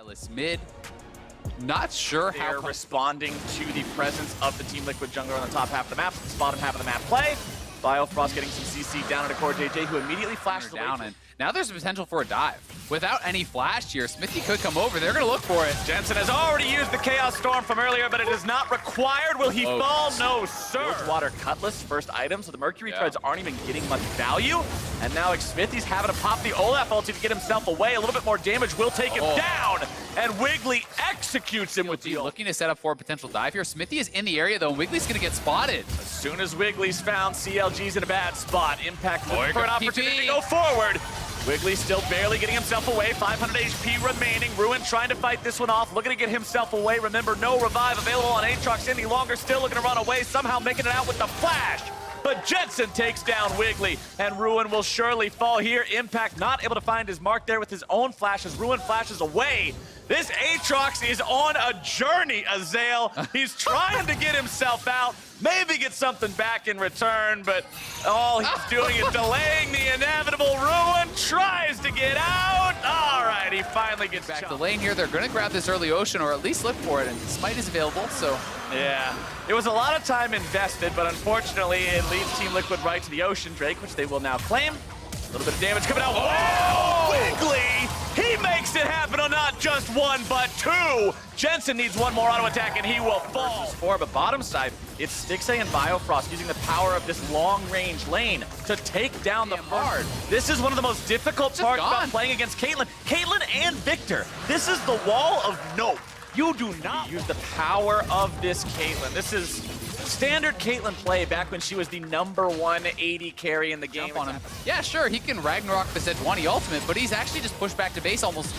Nihilus mid. Not sure how they're responding to the presence of the Team Liquid jungler on the top half of the map, the bottom half of the map play. Biofrost getting some CC down into Core JJ, who immediately flashed down, and now there's a potential for a dive. Without any flash here, Smithy could come over. They're going to look for it. Jensen has already used the Chaos Storm from earlier, but it is not required. Will he fall? No, sir. Water Cutlass, first item, so the Mercury Treads aren't even getting much value. And now Smithy's having to pop the Olaf ulti to get himself away. A little bit more damage will take him down, and Wiggly executes him with the ult. Looking to set up for a potential dive here. Smithy is in the area, though, and Wiggly's going to get spotted. As soon as Wiggly's found, CLG's in a bad spot. Impact looking for an opportunity to go forward. Wiggly still barely getting himself away. 500 HP remaining. Ruin trying to fight this one off. Looking to get himself away. Remember, no revive available on Aatrox any longer. Still looking to run away. Somehow making it out with the flash. But Jensen takes down Wiggly, and Ruin will surely fall here. Impact not able to find his mark there with his own flash as Ruin flashes away. This Aatrox is on a journey, Azael. He's trying to get himself out, maybe get something back in return, but all he's doing is delaying the inevitable. Ruin tries to get out. All right, he finally gets back to the lane here. They're going to grab this early ocean, or at least look for it, and Smite is available, so... Yeah, it was a lot of time invested, but unfortunately it leads Team Liquid right to the Ocean Drake, which they will now claim. A little bit of damage coming out. Oh! Wiggly! He makes it happen on not just one, but two. Jensen needs one more auto attack, and he will fall. Four, but bottom side, it's Stixay and Biofrost using the power of this long-range lane to take down the hard. This is one of the most difficult parts about playing against Caitlyn. Caitlyn and Victor. This is the wall of nope. You do not use the power of this Caitlyn. This is standard Caitlyn play back when she was the #1 AD carry in the game. On him. Yeah, sure, he can Ragnarok the Sejuani ultimate, but he's actually just pushed back to base almost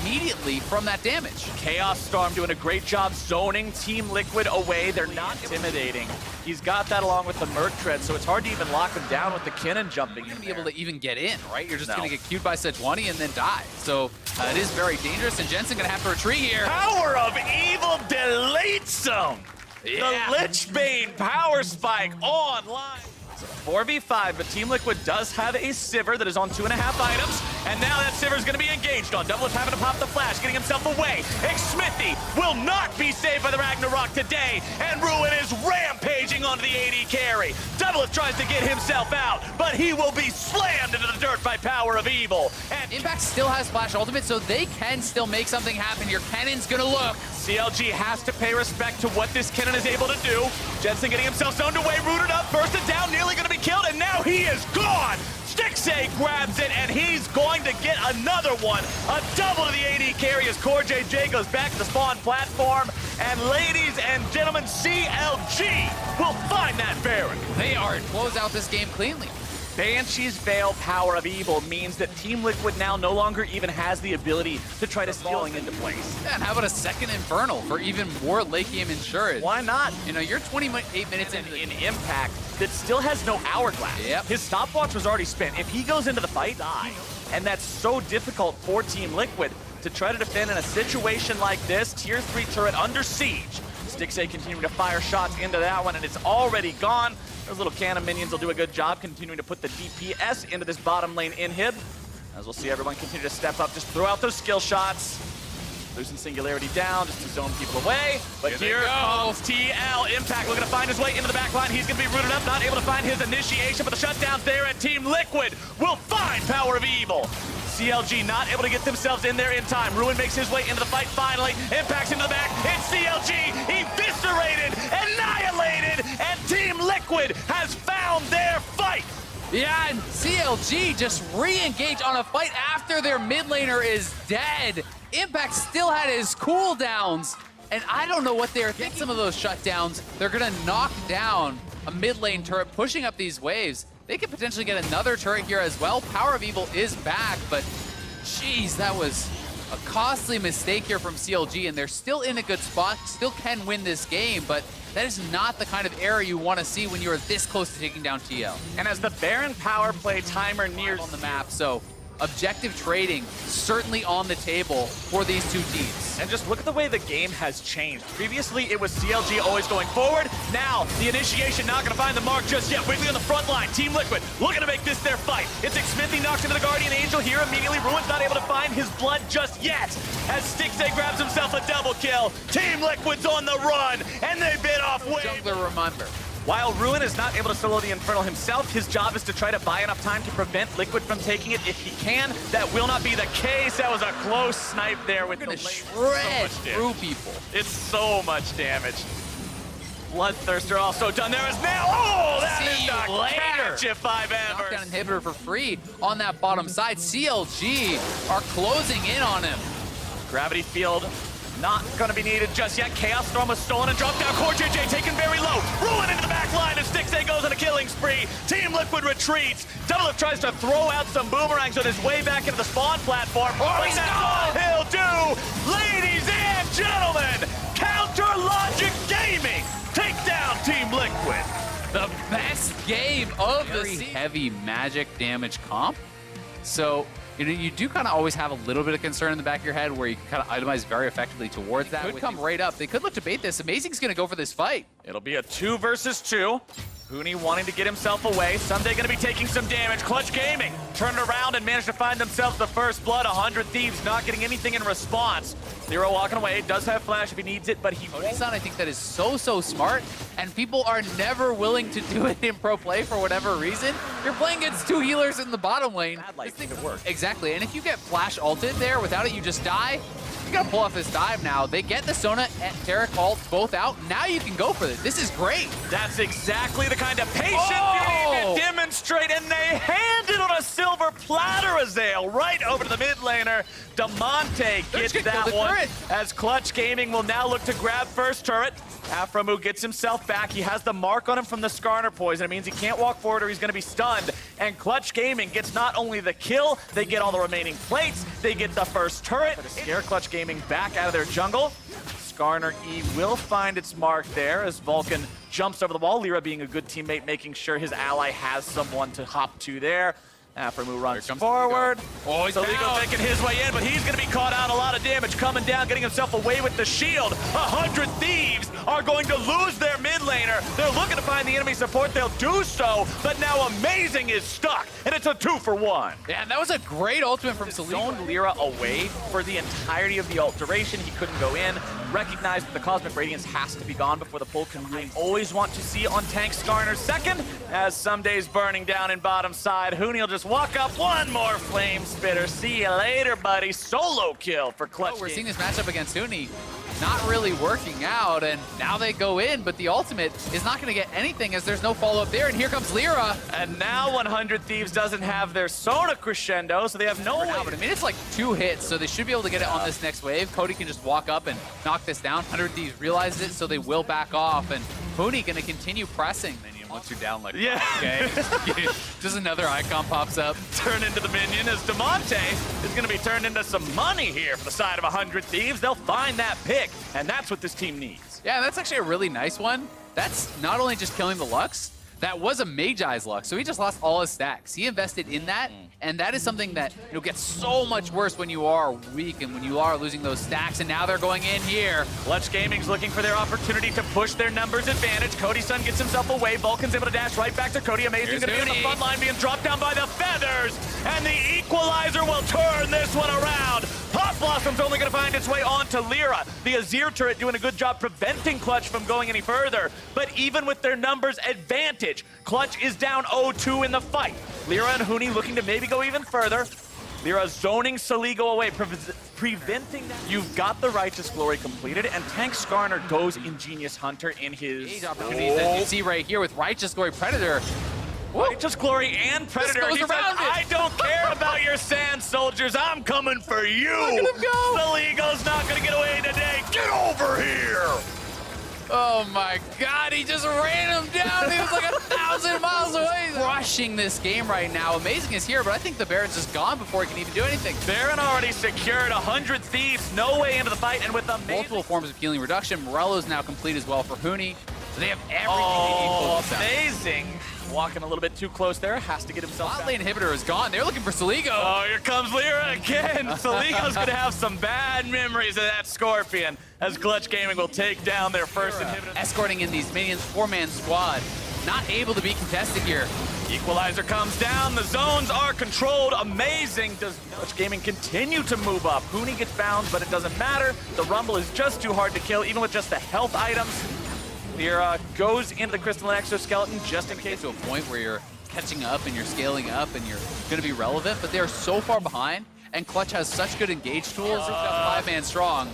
immediately from that damage. Chaos Storm doing a great job zoning Team Liquid away. They're not intimidating. He's got that along with the Merc Tread, so it's hard to even lock him down with the cannon jumping. You're going to be able to even get in, right? You're just going to get queued by Sejuani and then die. So it is very dangerous, and Jensen going to have to retreat here. Power of Evil deletes him. Yeah. The Lichbane power spike online. It's a 4v5, but Team Liquid does have a Sivir that is on 2.5 items, and now that Sivir is going to be engaged on. Double is having to pop the flash, getting himself away. Smithy will not be saved by the Ragnarok today, and Ruin is rampaging onto the AD carry. Double tries to get himself out, but he will be slammed into the dirt by power of evil. And Impact still has Flash Ultimate, so they can still make something happen here. Cannon's gonna look. CLG has to pay respect to what this Cannon is able to do. Jensen getting himself zoned away, rooted up, bursted down, nearly gonna be killed, and now he is gone! Stixay grabs it, and he's going to get another one. A double to the AD carry as Core JJ goes back to the spawn platform. And ladies and gentlemen, CLG will find that Baron. They are close out this game cleanly. Banshee's Veil Power of Evil means that Team Liquid now no longer even has the ability to try to stealing into place. Yeah, and how about a second Infernal for even more late game insurance? Why not? You know, you're 28 minutes in Impact that still has no hourglass. Yep. His stopwatch was already spent. If he goes into the fight, die. And that's so difficult for Team Liquid to try to defend in a situation like this. Tier 3 turret under siege. Stixay continuing to fire shots into that one, and it's already gone. Those little cannon minions will do a good job continuing to put the DPS into this bottom lane inhib. As we'll see everyone continue to step up, just throw out those skill shots. Losing Singularity down just to zone people away. But here comes TL. Impact looking to find his way into the back line. He's going to be rooted up, not able to find his initiation, but the shutdowns there at Team Liquid will find Power of Evil. CLG not able to get themselves in there in time. Ruin makes his way into the fight finally. Impact's into the back. It's CLG. Eviscerated, annihilated, and Team Liquid has found their fight. Yeah, and CLG just re-engage on a fight after their mid laner is dead. Impact still had his cooldowns, and I don't know what they're thinking. Some of those shutdowns, they're gonna knock down a mid lane turret, pushing up these waves. They could potentially get another turret here as well. Power of Evil is back, but geez, that was a costly mistake here from CLG, and they're still in a good spot, still can win this game, but that is not the kind of error you want to see when you're this close to taking down TL. And as the Baron power play timer nears on the map, so objective trading certainly on the table for these two teams. And just look at the way the game has changed. Previously, it was CLG always going forward. Now, the initiation not going to find the mark just yet. Wiggly on the front line. Team Liquid looking to make this their fight. It's Smithy knocks into the Guardian Angel here immediately. Ruin's not able to find his blood just yet. As Stixay grabs himself a double kill. Team Liquid's on the run, and they bit off way. Jungler, remember. While Ruin is not able to solo the Infernal himself, his job is to try to buy enough time to prevent Liquid from taking it if he can. That will not be the case. That was a close snipe there with the Gonna lane. shred through people. It's so much damage. Bloodthirster also done there as now. Oh, that See is you the later. catch if I've ever. Knockdown inhibitor for free on that bottom side. CLG are closing in on him. Gravity Field not gonna be needed just yet. Chaos Storm was stolen and dropped down. Core JJ taken very low. Ruin into the back line as Stixay goes on a killing spree. Team Liquid retreats. Doublelift tries to throw out some boomerangs on his way back into the spawn platform. Oh, he's that's gone! all he'll do. Ladies and gentlemen, Counter Logic Gaming take down Team Liquid. The best game of the season. Heavy magic damage comp. So, you know, you do kind of always have a little bit of concern in the back of your head where you can kind of itemize very effectively towards that. Could come right up. They could look to bait this. Amazing's going to go for this fight. It'll be a 2 versus 2. Huni wanting to get himself away. Someday going to be taking some damage. Clutch Gaming turned around and managed to find themselves the first blood. 100 Thieves not getting anything in response. Zero walking away. Does have flash if he needs it, but he won't. I think that is so smart, and people are never willing to do it in pro play for whatever reason. You're playing against two healers in the bottom lane. Bad light could work. Exactly, and if you get flash ulted there, without it you just die. You gotta pull off this dive now. They get the Sona and Taric ult both out. Now you can go for this. This is great. That's exactly the kind of patience Oh! you need to demonstrate, and they hand it on a silver platter, Azale, right over to the mid laner. Damonte gets that one, as Clutch Gaming will now look to grab first turret. Aframu gets himself back. He has the mark on him from the Skarner poison. It means he can't walk forward or he's going to be stunned. And Clutch Gaming gets not only the kill, they get all the remaining plates, they get the first turret to scare Clutch Gaming back out of their jungle. Skarner E will find its mark there as Vulcan jumps over the wall. Lyra being a good teammate, making sure his ally has someone to hop to there. Aframu runs forward. Oh, he's Legal making his way in, but he's going to be caught out. A lot of damage coming down, getting himself away with the shield. 100 Thieves are going to lose their mid laner. They're looking to find the enemy support. They'll do so, but now Amazing is stuck, and it's a 2-for-1. Yeah, that was a great ultimate from Saligo. Zoned Lyra away for the entirety of the ult duration. He couldn't go in. Recognized that the Cosmic Radiance has to be gone before the pull can. I always want to see on tank Skarner second, as Someday's burning down in bottom side. Huni will just walk up. One more Flame Spitter. See you later, buddy. Solo kill for Clutch. We're seeing this matchup against Huni not really working out, and now they go in, but the ultimate is not going to get anything as there's no follow-up there, and here comes Lyra. And now 100 Thieves doesn't have their Sona crescendo, so they have no way. But I mean, it's like 2 hits, so they should be able to get it on this next wave. Cody can just walk up and knock this down. 100 Thieves realizes it, so they will back off, and Huni going to continue pressing. Once you're down like okay. Just another icon pops up. Turn into the minion as Damonte is going to be turned into some money here for the side of 100 Thieves. They'll find that pick, and that's what this team needs. Yeah, that's actually a really nice one. That's not only just killing the Lux, that was a Magi's Lux, so he just lost all his stacks. He invested in that, and that is something that gets so much worse when you are weak and when you are losing those stacks, and now they're going in here. Clutch Gaming's looking for their opportunity to push their numbers advantage. Cody's son gets himself away. Vulcan's able to dash right back to Cody. Amazing going to be on the front line, being dropped down by the feathers, and the equalizer will turn this one around. Hot Blossom's only going to find its way onto Lyra. The Azir turret doing a good job preventing Clutch from going any further, but even with their numbers advantage, Clutch is down 0-2 in the fight. Lyra and Huni looking to maybe go even further. Lyra zoning Saligo away, preventing that. You've got the Righteous Glory completed, and Tank Skarner goes Ingenious Hunter in his opportunities that you see right here with Righteous Glory Predator. Righteous Glory and Predator. He says, I don't care about your sand soldiers. I'm coming for you. Look at him go. Saligo's not going to get away today. Get over here. Oh my God, he just ran him down. He was like 1,000 miles away. Crushing this game right now. Amazing is here, but I think the Baron's just gone before he can even do anything. Baron already secured 100 Thieves. No way into the fight, and with multiple forms of healing reduction. Morello's now complete as well for Huni. So they have everything they need. Amazing walking a little bit too close there. Has to get himself Bot back. lane inhibitor is gone. They're looking for Soligo. Oh, here comes Lyra again. Soligo's going to have some bad memories of that Scorpion as Clutch Gaming will take down their first inhibitor. Escorting in these minions, 4-man squad. Not able to be contested here. Equalizer comes down. The zones are controlled. Amazing. Does Clutch Gaming continue to move up? Huni gets bound, but it doesn't matter. The Rumble is just too hard to kill, even with just the health items. Lyra goes into the Crystalline Exoskeleton just in case. To a point where you're catching up and you're scaling up and you're going to be relevant, but they are so far behind, and Clutch has such good engage tools. 5-man strong.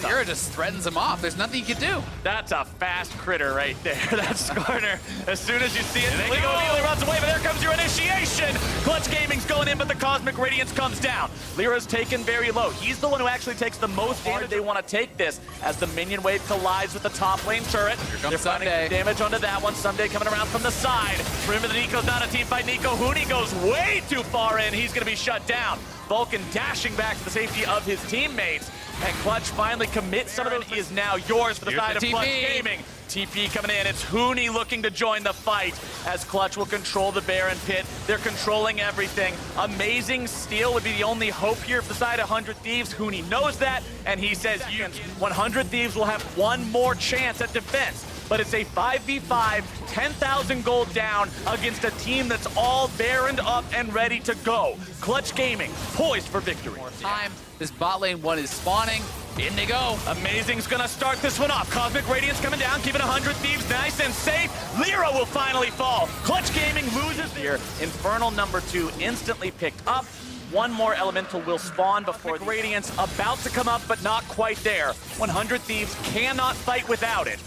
Lyra just threatens him off. There's nothing you can do. That's a fast critter right there. That's Scorner. As soon as you see it, Lego immediately runs away, but there comes your initiation. Clutch Gaming's going in, but the Cosmic Radiance comes down. Lyra's taken very low. He's the one who actually takes the most damage. They want to take this as the minion wave collides with the top lane turret. They're finding damage onto that one. Someday coming around from the side. Remember that Nico's not a team fight. Nico Huni goes way too far in. He's going to be shut down. Vulcan dashing back to the safety of his teammates. And Clutch finally commits some of those. He is now yours for the side of Clutch Gaming. TP coming in. It's Huni looking to join the fight as Clutch will control the Baron pit. They're controlling everything. Amazing steal would be the only hope here for the side of 100 Thieves. Huni knows that, and he says 100 Thieves will have one more chance at defense. But it's a 5v5, 10,000 gold down against a team that's all Baroned up and ready to go. Clutch Gaming poised for victory. More time. This bot lane one is spawning. In they go. Amazing's gonna start this one off. Cosmic Radiance coming down, keeping 100 Thieves nice and safe. Lyra will finally fall. Clutch Gaming loses here. Infernal number 2 instantly picked up. One more elemental will spawn before Radiance about to come up, but not quite there. 100 Thieves cannot fight without it.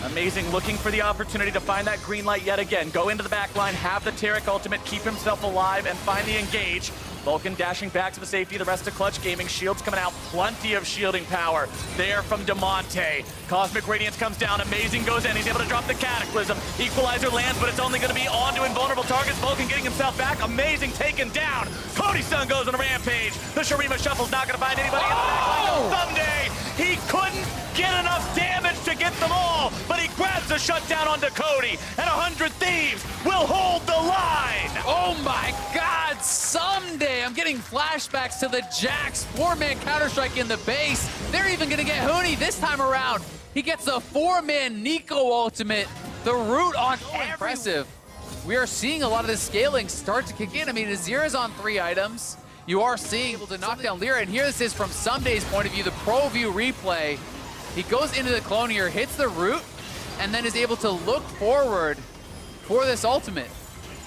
Amazing looking for the opportunity to find that green light yet again. Go into the back line, have the Taric ultimate, keep himself alive, and find the engage. Vulcan dashing back to the safety of the rest of Clutch Gaming. Shields coming out, plenty of shielding power there from Demonte. Cosmic Radiance comes down, Amazing goes in, he's able to drop the Cataclysm. Equalizer lands, but it's only going to be onto invulnerable targets. Vulcan getting himself back, Amazing taken down. Cody-san goes on a rampage. The Shurima Shuffle's not going to find anybody in the back line. Someday, he couldn't get enough damage to get them all, but he grabs a shutdown onto Cody, and 100 Thieves will hold the line. Oh my God, Someday. I'm getting flashbacks to the Jax 4-man Counter-Strike in the base. They're even gonna get Huni this time around. He gets the 4-man Nico ultimate. The root on impressive. We are seeing a lot of this scaling start to kick in. I mean, Azira's on 3 items. You are seeing able to knock down Lyra, and here this is from Someday's point of view, the pro view replay. He goes into the clone here, hits the root, and then is able to look forward for this ultimate.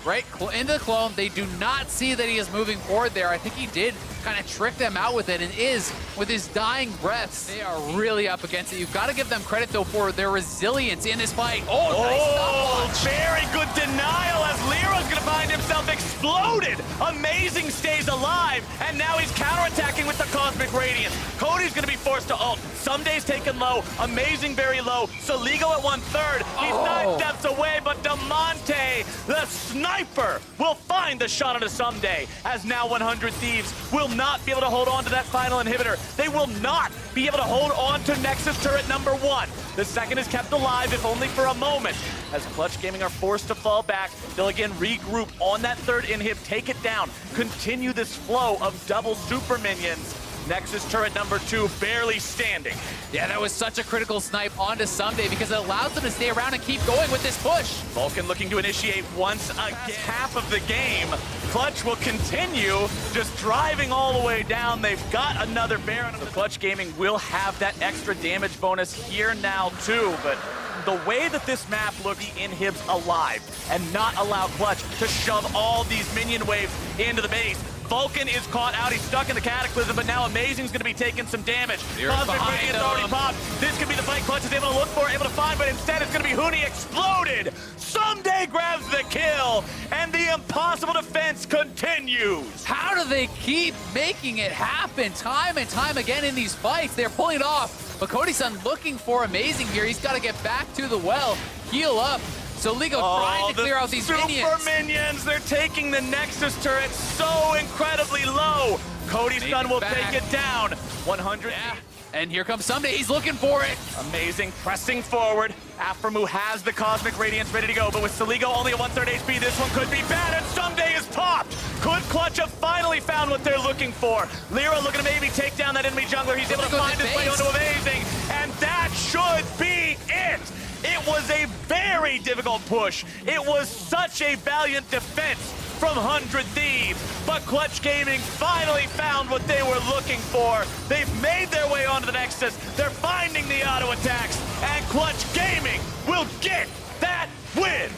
Right, into the clone, they do not see that he is moving forward there. I think he did kind of trick them out with it, and is, with his dying breaths, they are really up against it. You've got to give them credit, though, for their resilience in this fight. Oh, nice very good denial as Lyra's going to find himself exploded. Amazing stays alive, and now he's counterattacking with the Cosmic Radiance. Cody's going to be forced to ult. Someday's taken low, Amazing very low. Soligo at 1/3. He's 9 steps away, but Demonte, the sniper, will find the shot on a Someday, as now 100 Thieves will not be able to hold on to that final inhibitor. They will not be able to hold on to Nexus turret number 1. The second is kept alive, if only for a moment. As Clutch Gaming are forced to fall back, they'll again regroup on that third inhib, take it down, continue this flow of double super minions. Nexus turret number 2 barely standing. Yeah, that was such a critical snipe onto Someday because it allows them to stay around and keep going with this push. Vulcan looking to initiate once again. Half of the game. Clutch will continue just driving all the way down. They've got another Baron. The Clutch Gaming will have that extra damage bonus here now too, but the way that this map looks, inhibs alive and not allow Clutch to shove all these minion waves into the base. Vulcan is caught out, he's stuck in the Cataclysm, but now Amazing's gonna be taking some damage. Cosmic Radiance already popped. This could be the fight Clutch is able to look for, able to find, but instead it's gonna be Huni exploded. Someday grabs the kill, and the impossible defense continues. How do they keep making it happen time and time again in these fights? They're pulling it off, but Cody-san looking for Amazing here. He's gotta get back to the well, heal up. So Ligo trying to clear out these minions. Super minions, they're taking the Nexus turret so incredibly low. Cody-san will take it down. 100. Yeah. And here comes Someday. He's looking for it. Amazing, pressing forward. Aframu has the Cosmic Radiance ready to go, but with Saligo only at 1/3 HP, this one could be bad, and Someday is popped! Could Clutch have finally found what they're looking for? Lyra looking to maybe take down that enemy jungler. He's able to find his way onto Amazing, and that should be it! It was a very difficult push. It was such a valiant defense from 100 Thieves, but Clutch Gaming finally found what they were looking for. They've made their way onto the Nexus, they're finding the auto attacks, and Clutch Gaming will get that win!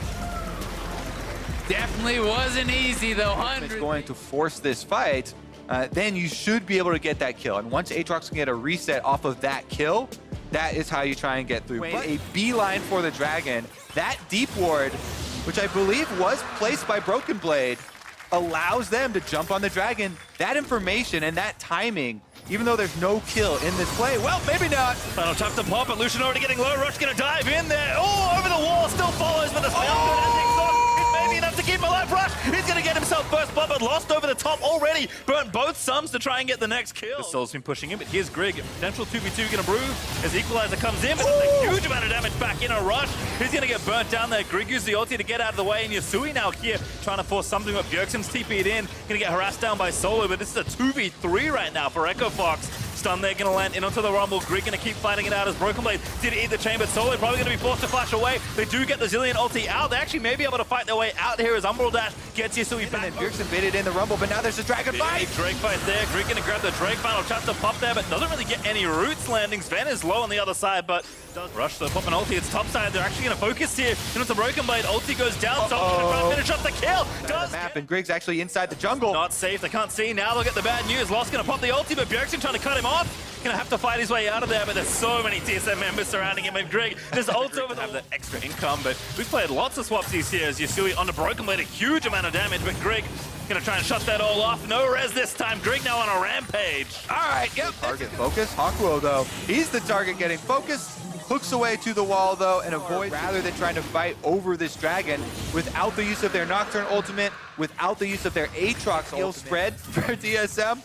Definitely wasn't easy though, It's going to force this fight, then you should be able to get that kill. And once Aatrox can get a reset off of that kill, that is how you try and get through. But a beeline for the Dragon. That deep ward, which I believe was placed by Broken Blade, allows them to jump on the Dragon. That information and that timing, even though there's no kill in this play, well, maybe not. Final tough to pop, but Lucian already getting low. Rush gonna dive in there. Oh, over the wall, still follows, but the it's maybe enough to keep him alive. Rush, he's gonna get himself first blood, but lost over the top already. Burnt both sums to try and get the next kill. The Soul's been pushing in, but here's Grig. Potential 2v2 gonna brew as Equalizer comes in, but there's a huge amount of damage back in a Rush. He's gonna get burnt down there. Grig used the ulti to get out of the way, and Yasui now here trying to force something, but Bjergsen's TP'd in. Gonna get harassed down by Solo, but this is a 2v3 right now for Echo Fox. Stun there, gonna land in onto the Rumble. Grig gonna keep fighting it out as Broken Blade did eat the chain, but Solo probably gonna be forced to flash away. They do get the Zillion ulti out. They actually may be able to fight their way out here as Umbral Dash gets Yasui back. And then Bjergsen baited in the Rumble, but now there's a Dragon fight. Drake fight there. Grig gonna grab the Drake final chance to pop there, but doesn't really get any roots landing. Sven is low on the other side, but does rush the pop an ulti. It's top side. They're actually gonna focus here. And it's a Broken Blade. Ulti goes down. So try to finish up the kill. Does the map, and Grig's actually inside the jungle. Not safe. They can't see. Now they'll get the bad news. Lost gonna pop the ulti, but Bjergsen trying to cut him off. Gonna have to fight his way out of there, but there's so many TSM members surrounding him, and Grig just ults over have the extra income, but we've played lots of swapsies here as Yasui on the Broken Blade, a huge amount of damage, but Grig gonna try and shut that all off. No res this time. Grig now on a rampage. All right, yep. Target focus. Hakuo, though, he's the target getting focused. Hooks away to the wall, though, and avoids rather than trying to fight over this Dragon without the use of their Nocturne ultimate, without the use of their Aatrox skill spread for TSM.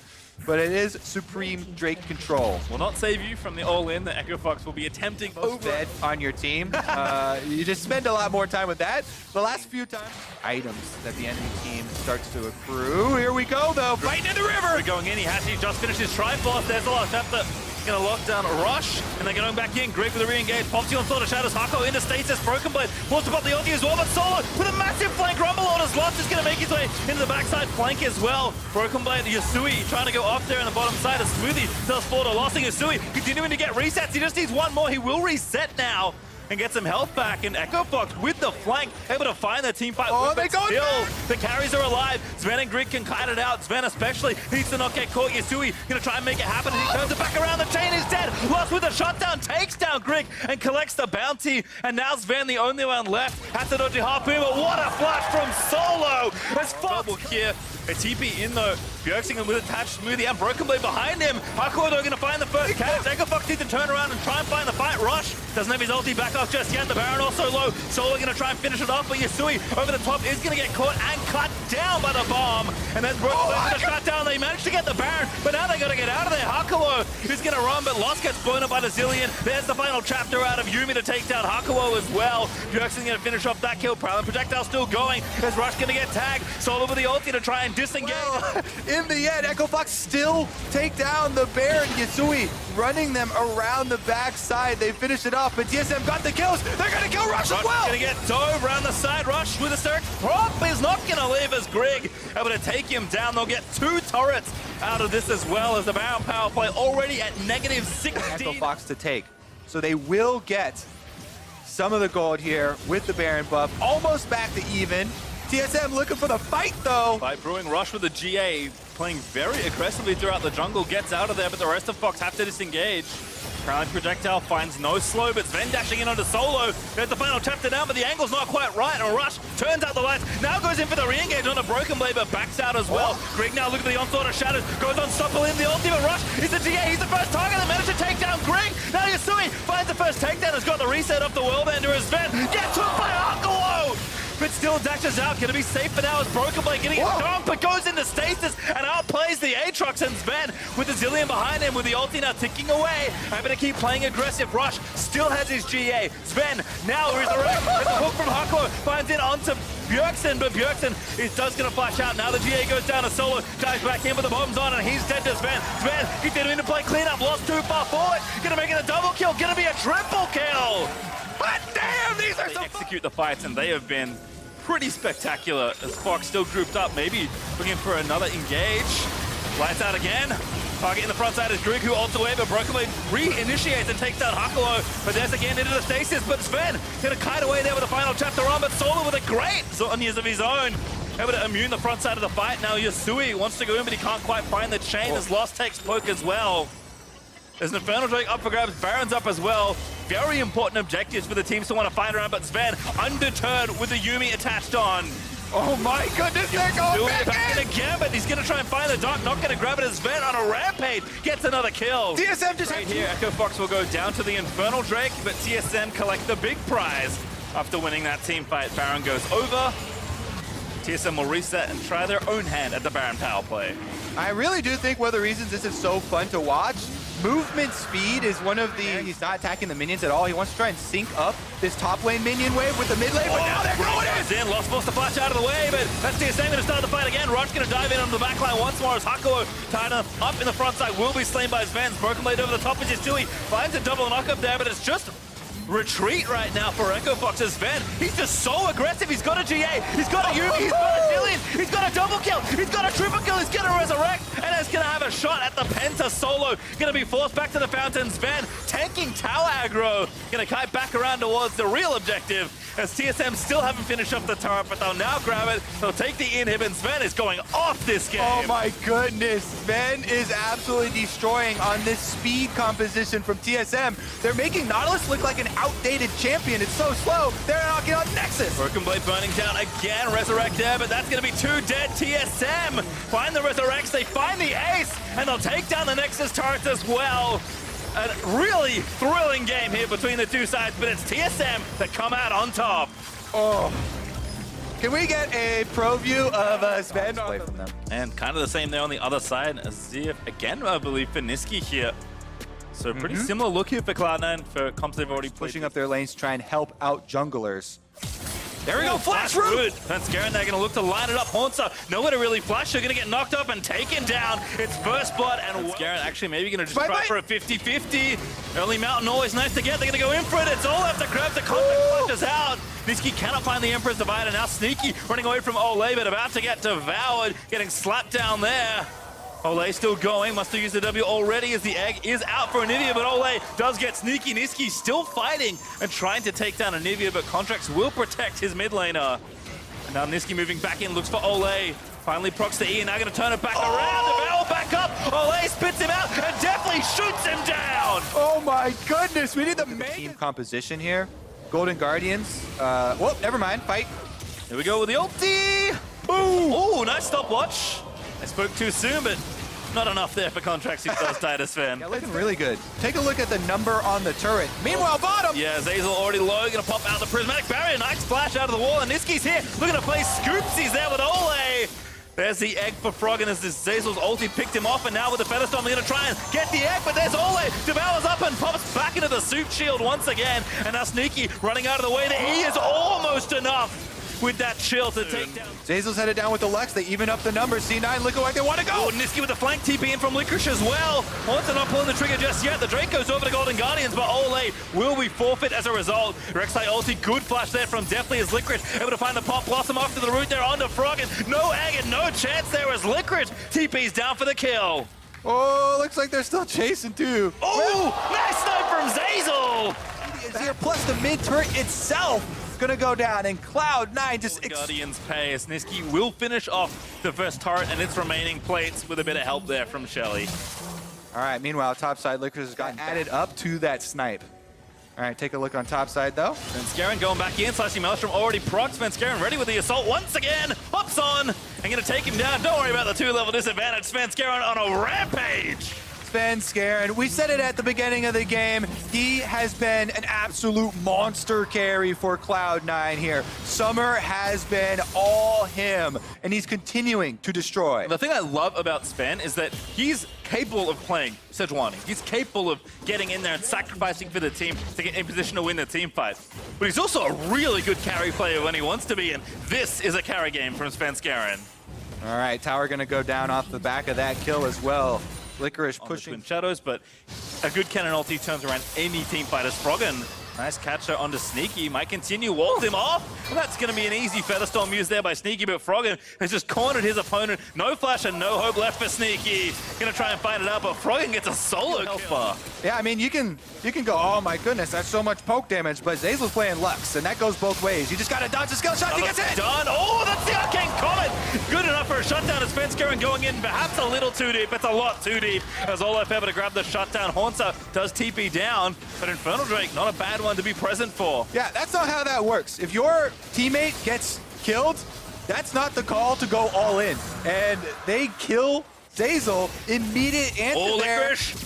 But it is Supreme Drake control. Will not save you from the all-in that Echo Fox will be attempting over on your team. You just spend a lot more time with that. The last few times, items that the enemy team starts to accrue. Here we go, though. Fighting in the river. Going in. He just finished his Triforce. There's a lot of theft that gonna lock down Rush, and they're going back in. Grig with a re-engage. Pops you on Sword of Shadows. Hako into stasis. Broken Blade wants to pop the ulti as well, but Solo with a massive flank rumble on his Lost is gonna make his way into the backside flank as well. Broken Blade, Yasui trying to go off there on the bottom side. A Smoothie tells Florida, losing Yasui, continuing to get resets. He just needs one more. He will reset now and get some health back, and Echo Fox with the flank, able to find the team fight. Oh, they go still, the carries are alive. Sven and Grig can kite it out. Sven especially needs to not get caught. Yasui gonna try and make it happen, and he turns it back around. The chain is dead. Lost with a shutdown, takes down Grig and collects the bounty, and now Sven, the only one left, has to dodge a harpoon, but what a flash from Solo! As Fox here, a TP in though. Bjergsen with attached Smoothie and Broken Blade behind him. Hakuo gonna find the first catch. Echo Fox needs to turn around and try and find the fight. Rush doesn't have his ulti back off just yet. The Baron also low. Solo gonna try and finish it off, but Yasui over the top is gonna get caught and cut down by the bomb. And then Broken Blade's gonna shut down. They managed to get the Baron, but now they gotta get out of there. Hakuo is gonna run, but Lost gets blown up by the Zillion. There's the final chapter out of Yumi to take down Hakuo as well. Bjergsen's gonna finish off that kill. Prowler projectile still going. As Rush gonna get tagged. Solo with the ulti to try and disengage. Well, in the end, Echo Fox still take down the Baron. Yasui running them around the backside. They finish it off, but TSM got the kills. They're gonna kill Rush as well. Gonna get dove around the side. Rush with a search. Prop is not gonna leave as Grig able to take him down. They'll get 2 turrets out of this as well, as the Baron power play already at -16. Echo Fox to take. So they will get some of the gold here with the Baron buff. Almost back to even. TSM looking for the fight, though. Fight brewing. Rush with the GA, playing very aggressively throughout the jungle, gets out of there, but the rest of Fox have to disengage. Crowning projectile finds no slow, but Sven dashing in onto Solo. There's the final chapter down, but the angle's not quite right, and Rush turns out the lights. Now goes in for the re-engage on a Broken Blade, but backs out as well. Grig now looking for the onslaught of Shadows, goes on Stopple in the ultimate. Rush is the GA, he's the first target that managed to take down Grig. Now Yasui finds the first takedown, has got the reset off the Worldbender as Sven gets hooked by Hakuo. but still dashes out. Gonna be safe for now as Broken Blade getting dumped, but goes into stasis and outplays the Aatrox, and Sven with the Zillion behind him with the ulti now ticking away. Having to keep playing aggressive. Rush still has his GA. Sven now resurrects. The hook from Hako finds it onto Bjergsen, but Bjergsen is just gonna flash out. Now the GA goes down to Solo, dives back in, but the bomb's on, and he's dead to Sven. Sven, he didn't mean to play cleanup, lost too far forward. Gonna make it a double kill, gonna be a triple kill. But damn, these are so execute the fights, and they have been pretty spectacular as Fox still grouped up, maybe looking for another engage. Lights out again. Target in the front side is Grig, who ults away, but Broken Blade re-initiates and takes down Hakalo. But there's again into the stasis, but Sven gonna kite away there with the final chapter on, but Solo with a great Zonyas of his own. Able to immune the front side of the fight. Now Yasui wants to go in, but he can't quite find the chain as Lost takes poke as well. There's an Infernal Drake up for grabs, Baron's up as well. Very important objectives for the teams to want to fight around, but Sven undeterred with the Yuumi attached on. Oh my goodness, they're going back in! Again, but he's gonna try and find the dark, not gonna grab it as Sven on a rampage gets another kill. TSM just right here, Echo Fox will go down to the Infernal Drake, but TSM collect the big prize after winning that team fight. Baron goes over. TSM will reset and try their own hand at the Baron power play. I really do think one of the reasons this is so fun to watch, movement speed is one of the... He's not attacking the minions at all. He wants to try and sync up this top lane minion wave with the mid lane, but now they're going in! Lost forced to flash out of the way, but that's TSM gonna start the fight again. Rod's gonna dive in on the back line once more as Hakalo tied up in the front side, will be slain by Sven's. Broken Blade over the top of Yasui, finds a double knock up there, but it's just retreat right now for Echo Fox's Sven. He's just so aggressive. He's got a GA, he's got a Yuumi, he's got a Zillion, he's got a double kill, he's got a triple kill, he's gonna resurrect, and is gonna have a shot at the Penta Solo. Gonna be forced back to the fountain. Sven tanking tower aggro. Gonna kite back around towards the real objective as TSM still haven't finished up the turret, but they'll now grab it. They'll take the inhib, and Sven is going off this game. Oh my goodness, Sven is absolutely destroying on this speed composition from TSM. They're making Nautilus look like an outdated champion. It's so slow. They're knocking on Nexus. Broken Blade burning down again. Resurrect there, but that's going to be two dead. TSM find the resurrects. They find the ace, and they'll take down the Nexus turrets as well. A really thrilling game here between the two sides, but it's TSM that come out on top. Oh. Can we get a pro view of Sven play from them? And kind of the same there on the other side. As ZF again, I believe, for Niski here. So pretty similar look here for Cloud9 for comps they've already played. Pushing up their lanes to try and help out junglers. There we go, flash root! Svenskeren, they're gonna look to line it up. Haunter, nowhere to really flash. They're gonna get knocked up and taken down. It's first blood, and Svenskeren actually maybe gonna just try for a 50-50. Early Mountain always nice to get. They're gonna go in for it. It's all after grab. The contact flashes out. Niski cannot find the Emperor's Divider. Now Sneaky running away from Olay, but about to get devoured. Getting slapped down there. Olay still going, must have used the W already as the egg is out for Anivia, but Olay does get sneaky. Niski still fighting and trying to take down Anivia, but Contracts will protect his mid laner. And now Niski moving back in, looks for Olay. Finally procs the E, and now going to turn it back around. Devour back up. Olay spits him out and definitely shoots him down. Oh my goodness, we need the team composition here. Golden Guardians. Whoa, never mind, fight. Here we go with the ulti. Boom. Oh, nice stopwatch. I spoke too soon, but not enough there for Contracts who does die to Sven. Yeah, looking really good. Take a look at the number on the turret. Meanwhile, bottom! Yeah, Zazel already low, gonna pop out the Prismatic Barrier. Nice splash out of the wall, and Niski's here. Looking to play Scoopsies there with Olay. There's the egg for Froggen as this Zazel's ulti picked him off, and now with the Featherstorm, they're gonna try and get the egg, but there's Olay. Devours up and pops back into the soup shield once again, and now Sneaky running out of the way. The E is almost enough with that chill to take down. Zazel's headed down with the Lux. They even up the numbers. C9 looking like they want to go. Oh, Niski with the flank TP in from Licorice as well. Haunter not pulling the trigger just yet. The Drake goes over to Golden Guardians, but Olay will be forfeit as a result. Rek'Sai ulti, good flash there from definitely as Licorice able to find the pop blossom after the root there onto Froggen. No egg and no chance there as Licorice TP's down for the kill. Oh, looks like they're still chasing too. Oh, nice snipe from Zazel. Is here plus the mid turret itself. Gonna go down, and Cloud9 just... Guardians pay as Niski will finish off the first turret and its remaining plates with a bit of help there from Shelly. All right, meanwhile, topside Licorice has gotten added up to that snipe. All right, take a look on topside though. Svenskeren going back in, Slashing Maelstrom already procs. Svenskeren ready with the assault once again. Hops on and gonna take him down. Don't worry about the 2-level disadvantage. Svenskeren on a rampage. Sven Skaren. We said it at the beginning of the game. He has been an absolute monster carry for Cloud9 here. Summer has been all him, and he's continuing to destroy. The thing I love about Sven is that he's capable of playing Sejuani. He's capable of getting in there and sacrificing for the team to get in position to win the team fight. But he's also a really good carry player when he wants to be, and this is a carry game from Sven Skaren. All right, tower gonna go down off the back of that kill as well. Licorice pushing Twin Shadows, but a good cannon ulti turns around any team fighter's Froggen. Nice catch there onto Sneaky. Might continue, walls him off. And that's going to be an easy Featherstorm used there by Sneaky, but Froggen has just cornered his opponent. No flash and no hope left for Sneaky. Going to try and find it out, but Froggen gets a solo kill. Yeah, I mean, you can go, oh my goodness, that's so much poke damage, but Zeyzal's playing Lux, and that goes both ways. You just got to dodge the skill shot to get hit. Done. Oh, that's the Arcane Comet. Good enough for a shutdown as Sven Skaren going in perhaps a little too deep. It's a lot too deep as Olaf able to grab the shutdown. Haunter does TP down, but Infernal Drake, not a bad one to be present for. Yeah, that's not how that works. If your teammate gets killed, that's not the call to go all in. And they kill Zeyzal immediate answer there. Licorice.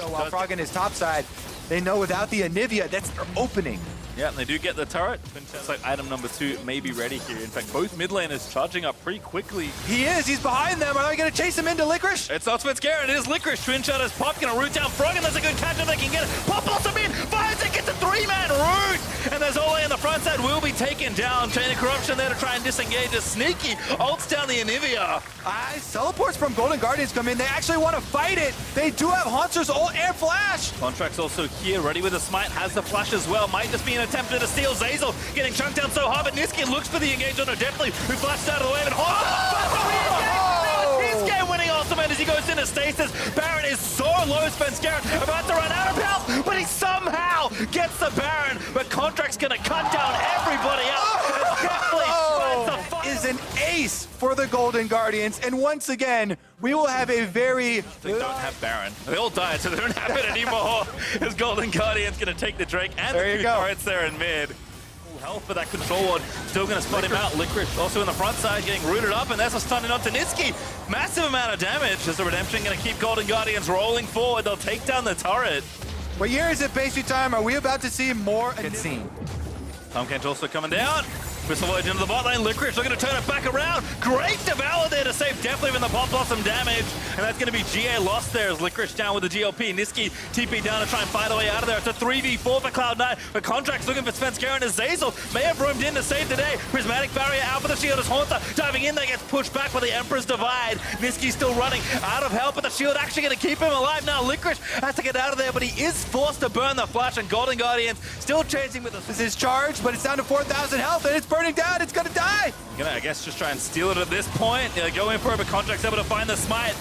While Froggen is topside, they know without the Anivia, that's their opening. Yeah, and they do get the turret. Looks like item number 2 may be ready here. In fact, both mid laners charging up pretty quickly. He is, he's behind them. Are they gonna chase him into Licorice? It's not Sven Skaren, it is Licorice. Twin Shadows pop, gonna root down Froggen. That's a good catch if they can get it. Pop blossom in, fires it, gets a 3-man root. And there's Ole in the front side, will be taken down. Chain of Corruption there to try and disengage a Sneaky. Ults down the Anivia. Teleports from Golden Guardians come in. They actually want to fight it. They do have Haunter's ult and flash. Contract's also here, ready with a smite, has the flash as well. Might just be an attempt to steal Zeyzal, getting chunked down so hard, but Niski looks for the engage on Definitely, who flashed out of the way, and his game winning ultimate as he goes into stasis. Baron is so low, Sven Skaren about to run out of health, but he somehow gets the Baron, but Contract's gonna cut down everybody else. Is an ace for the Golden Guardians, and once again, we will have a very... They don't have Baron. They all died, so they don't have it anymore. His Golden Guardian's gonna take the Drake and the 2 turrets there in mid. Health for that control ward. Still going to spot him out. Licorice also in the front side getting rooted up, and there's a stun onto Niski. Massive amount of damage as the Redemption going to keep Golden Guardians rolling forward. They'll take down the turret. What year is it, Pastry Time? Are we about to see more? Good scene. Tom Kench also coming down. Missile Voyage into the bot lane. Licorice looking to turn it back around. Great Devour there to save Definitely from the Pop Blossom damage. And that's going to be GA lost there as Licorice down with the GLP. Niski TP down to try and find a way out of there. It's a 3v4 for Cloud9. But Contract's looking for Sven Skaren as Zeyzal may have roamed in to save the day. Prismatic Barrier out for the shield as Haunter diving in there, gets pushed back by the Emperor's Divide. Niski's still running out of help, but the shield actually going to keep him alive now. Licorice has to get out of there, but he is forced to burn the flash, and Golden Guardians still chasing with This is charged, but it's down to 4,000 health, and it's burning down. It's gonna die. Gonna, I guess, just try and steal it at this point. Go in for it, but Contract's able to find the smite.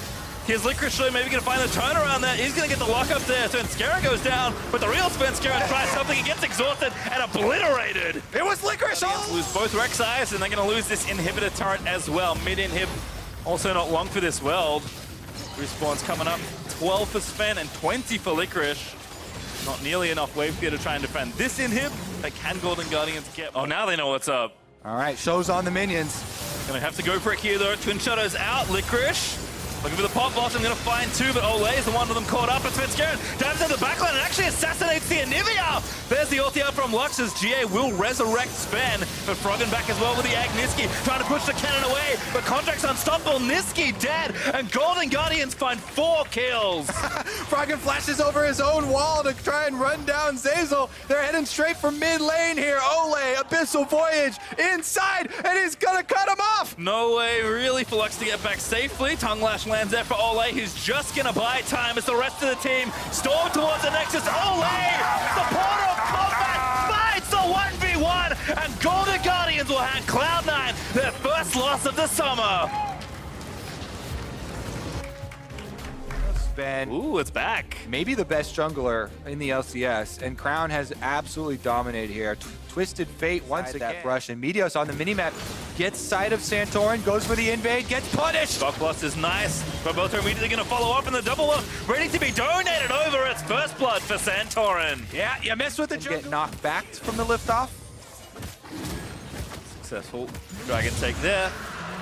Here's Licorice maybe gonna find the turnaround there. He's gonna get the lock up there. Sven Skaren goes down, but the real Sven Skaren tries something. He gets exhausted and obliterated. It was Licorice. Lose both Rek'Sais, and they're gonna lose this inhibitor turret as well. Mid-inhib, also not long for this world. Respawn's coming up. 12 for Sven and 20 for Licorice. Not nearly enough wave gear to try and defend this inhib. But can Golden Guardians get... Oh, now they know what's up. All right, shows on the minions. Gonna have to go for it here though. Twin Shadows out. Licorice looking for the pop blossom. Gonna find 2, but Ole is the one of them caught up. But Sven Skaren dives into the backline and actually assassinates the Anivia. There's the ulti out from Lux as GA will resurrect Sven. But Froggen back as well with the Ag. Niski trying to push the cannon away, but Contract's unstoppable. Niski dead, and Golden Guardians find 4 kills. Froggen flashes over his own wall to try and run down Zeyzal. They're heading straight for mid lane here. Ole, Abyssal Voyage inside, and he's gonna cut him off. No way really for Lux to get back safely. Tongue Lash lands there for Ole, who's just gonna buy time as the rest of the team storm towards the Nexus. Ole, the Portal of Combat fights the 1v1, and Golden Guardians will hand Cloud9 their first loss of the summer. Ben, Ooh, it's back. maybe the best jungler in the LCS, and Crown has absolutely dominated here. Twisted Fate once again. That brush, and Meteos on the minimap gets sight of Santorin, goes for the invade, gets punished. Stock Blast is nice, but both are immediately going to follow up in the double one, ready to be donated over. It's first blood for Santorin. Yeah, you mess with the jungler. Get knocked back from the liftoff. Successful Dragon take there.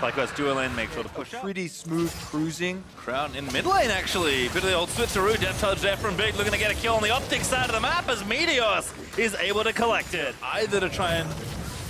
Likewise, dual lane, make sure to push out. Pretty smooth cruising. Crown in mid lane, actually. Bit of the old switcheroo. Death touch there from Big, looking to get a kill on the optic side of the map as Meteos is able to collect it. Either to try and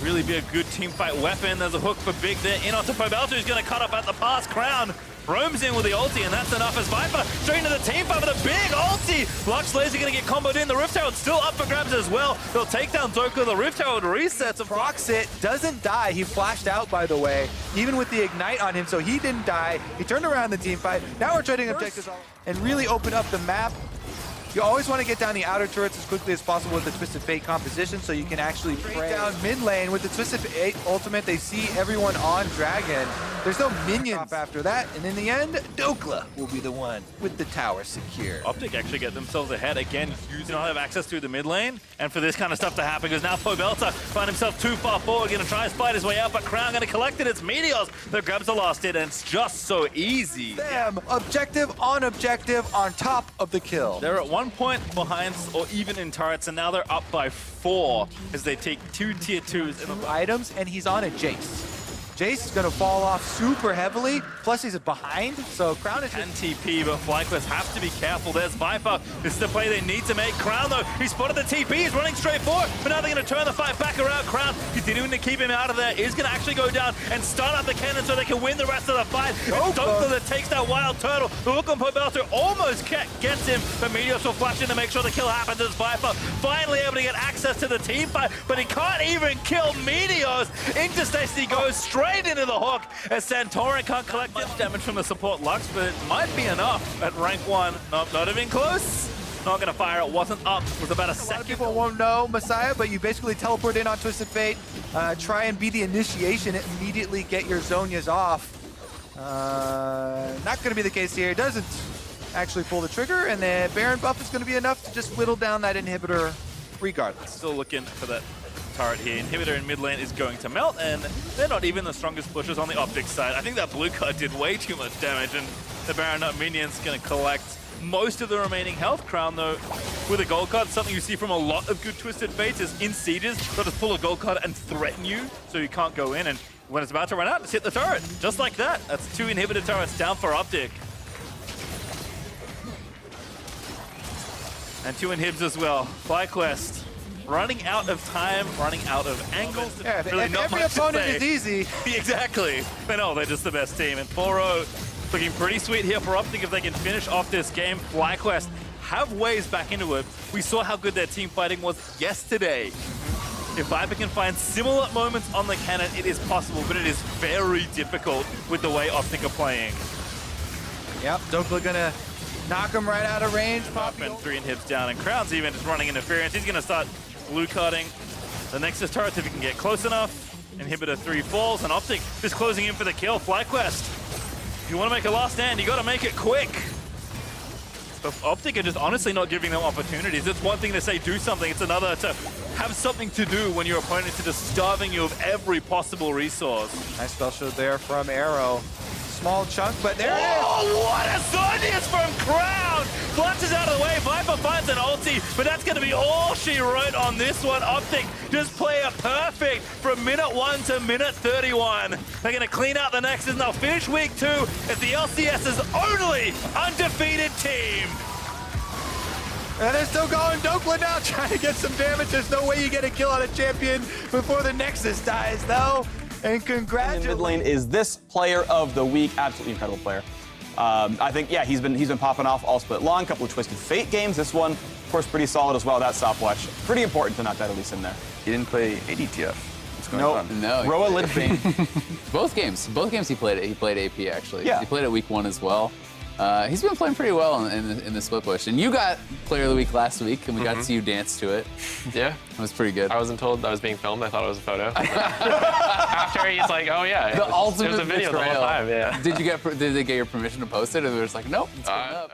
really be a good team fight weapon. There's a hook for Big there. In onto Pobelto, who's going to cut up at the pass. Crown roams in with the ulti, and that's enough as Viper straight into the team fight with a big ulti. Lux Laser going to get comboed in. The Rift Tower still up for grabs as well. They'll take down Doku. The Rift Tower resets. Proxit doesn't die. He flashed out, by the way, even with the Ignite on him, so he didn't die. He turned around the team fight. Now we're trading objectives and really open up the map. You always want to get down the outer turrets as quickly as possible with the Twisted Fate composition so you can actually break down mid lane. With the Twisted Fate ultimate, they see everyone on Dragon. There's no minions after that, and in the end, Dokla will be the one with the tower secure. Optic actually get themselves ahead again, using not have access to the mid lane, and for this kind of stuff to happen, because now Pobelta find himself too far forward, going to try and spite his way out, but Crown going to collect it. It's Meteos that grabs the last hit, and it's just so easy. Them, objective on top of the kill. They're at 1 point behind, or even in turrets, and now they're up by 4 as they take 2 tier 2s in the items, and he's on a Jace. Jace is going to fall off super heavily, plus he's behind, so Crown is and TP, but FlyQuest have to be careful. There's Viper. This is the play they need to make. Crown, though, he spotted the TP. He's running straight forward, but now they're going to turn the fight back around. Crown, continuing to keep him out of there, is going to actually go down and start up the cannon so they can win the rest of the fight. It's Dokla that takes that wild turtle. The look on Pobelto almost gets him, but Meteos will flash in to make sure the kill happens as Viper finally able to get access to the team fight, but he can't even kill Meteos. Into Stacy goes straight into the hook as Santorin can't collect much damage from the support Lux, but it might be enough at rank 1. Nope, not even close. Not going to fire. It wasn't up. It was about a second. A lot of people won't know Messiah, but you basically teleport in on Twisted Fate, try and be the initiation, immediately get your Zhonya's off. Not going to be the case here. It doesn't actually pull the trigger, and the Baron buff is going to be enough to just whittle down that inhibitor regardless. Still looking for that turret here. Inhibitor in mid lane is going to melt, and they're not even the strongest pushers on the optics side. I think that blue card did way too much damage, and the Baron Nut minion's going to collect most of the remaining health. Crown, though, with a gold card, something you see from a lot of good Twisted Fates is in sieges, they'll just pull a gold card and threaten you so you can't go in, and when it's about to run out, just hit the turret. Just like that. That's 2 inhibitor turrets down for Optic. And 2 inhibs as well. FlyQuest running out of time, running out of angles. Yeah, really if not every much to opponent say. is easy. Exactly. But no, they're just the best team. And 4-0 looking pretty sweet here for Optic if they can finish off this game. FlyQuest have ways back into it. We saw how good their team fighting was yesterday. If Viper can find similar moments on the cannon, it is possible, but it is very difficult with the way Optic are playing. Yep, Dokla gonna knock him right out of range. Up and 3 inhibs down, and Crown's even just running interference. He's gonna start blue carding the Nexus turrets if he can get close enough. Inhibitor 3 falls, and Optic just closing in for the kill. FlyQuest, if you want to make a last stand, you got to make it quick. But Optic are just honestly not giving them opportunities. It's one thing to say do something, it's another to have something to do when your opponents are just starving you of every possible resource. Nice spell shot there from Arrow. Small chunk, but there it is. Oh, what a Zodius from Crown! Flashes out of the way, Viper finds an ulti, but that's going to be all she wrote on this one. Optic just play it perfect from minute 1 to minute 31. They're going to clean out the Nexus and they'll finish week 2 as the LCS's only undefeated team. And they're still going. Dokla now trying to get some damage. There's no way you get a kill on a champion before the Nexus dies, though. And congratulations. Mid lane is this player of the week. Absolutely incredible player. I think, yeah, he's been popping off all split long. Couple of Twisted Fate games. This one, of course, pretty solid as well. That stopwatch, pretty important to not that at least in there. He didn't play ADTF. It's going on. No. Roa Lidfane. Both games he played AP actually. Yeah. He played it week 1 as well. He's been playing pretty well in the split push. And you got Player of the Week last week, and we got to see you dance to it. Yeah. It was pretty good. I wasn't told I was being filmed. I thought it was a photo. After he's like, oh yeah, The ultimate it was a video betrayal. the whole time. Yeah. Did they get your permission to post it, or they were just like, nope, it's going up?